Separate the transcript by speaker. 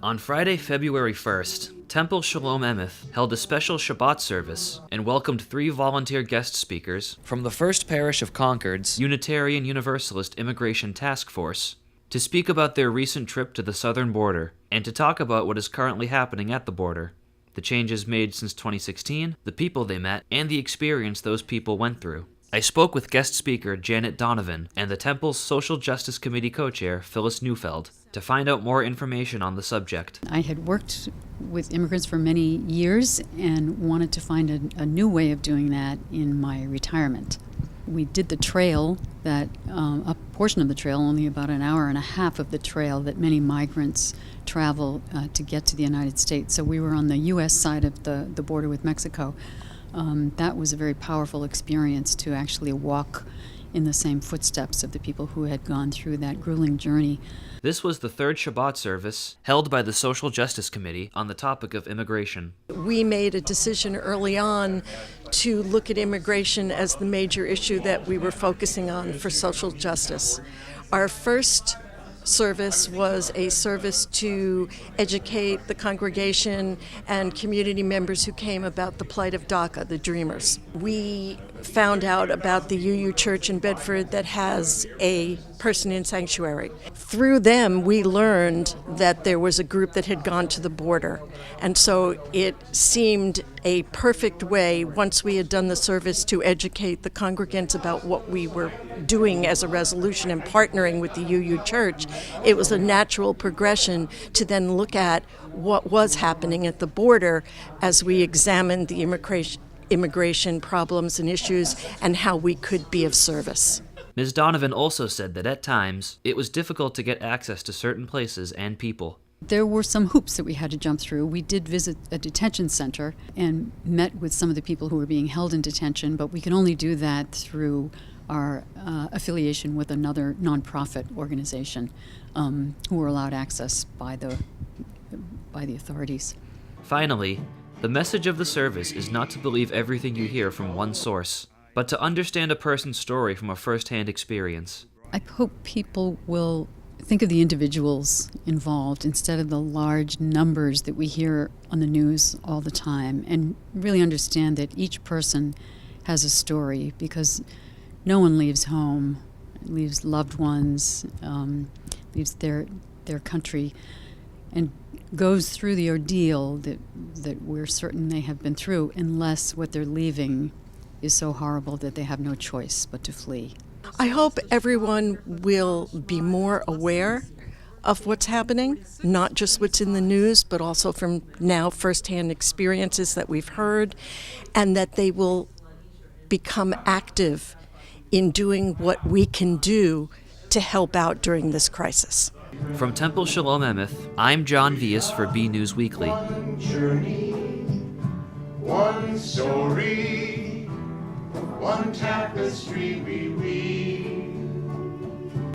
Speaker 1: On Friday, February 1st, Temple Shalom Emeth held a special Shabbat service and welcomed 3 volunteer guest speakers from the First Parish of Concord's Unitarian Universalist Immigration Task Force to speak about their recent trip to the southern border and to talk about what is currently happening at the border, the changes made since 2016, the people they met, and the experience those people went through. I spoke with guest speaker Janet Donovan and the Temple's Social Justice Committee co-chair Phyllis Neufeld to find out more information on the subject.
Speaker 2: I had worked with immigrants for many years and wanted to find a new way of doing that in my retirement. We did the trail, a portion of the trail, only about an hour and a half of the trail that many migrants travel to get to the United States. So we were on the U.S. side of the border with Mexico. That was a very powerful experience to actually walk in the same footsteps of the people who had gone through that grueling journey.
Speaker 1: This was the third Shabbat service held by the Social Justice Committee on the topic of immigration.
Speaker 3: We made a decision early on to look at immigration as the major issue that we were focusing on for social justice. Our first service was a service to educate the congregation and community members who came about the plight of DACA, the Dreamers. We found out about the UU Church in Bedford that has a person in sanctuary. Through them, we learned that there was a group that had gone to the border. And so it seemed a perfect way, once we had done the service, to educate the congregants about what we were doing as a resolution and partnering with the UU Church. It was a natural progression to then look at what was happening at the border as we examined the immigration problems and issues and how we could be of service.
Speaker 1: Ms. Donovan also said that at times it was difficult to get access to certain places and people.
Speaker 2: There were some hoops that we had to jump through. We did visit a detention center and met with some of the people who were being held in detention, but we could only do that through our affiliation with another nonprofit organization who were allowed access by the authorities.
Speaker 1: Finally, the message of the service is not to believe everything you hear from one source, but to understand a person's story from a first-hand experience.
Speaker 2: I hope people will think of the individuals involved instead of the large numbers that we hear on the news all the time, and really understand that each person has a story, because no one leaves home, leaves loved ones, leaves their country, and goes through the ordeal that we're certain they have been through, unless what they're leaving is so horrible that they have no choice but to flee.
Speaker 3: I hope everyone will be more aware of what's happening, not just what's in the news, but also from now firsthand experiences that we've heard, and that they will become active in doing what we can do to help out during this crisis.
Speaker 1: From Temple Shalom Emeth, I'm John Vias for BNEWS Weekly.
Speaker 4: One journey, one story, one tapestry we weave.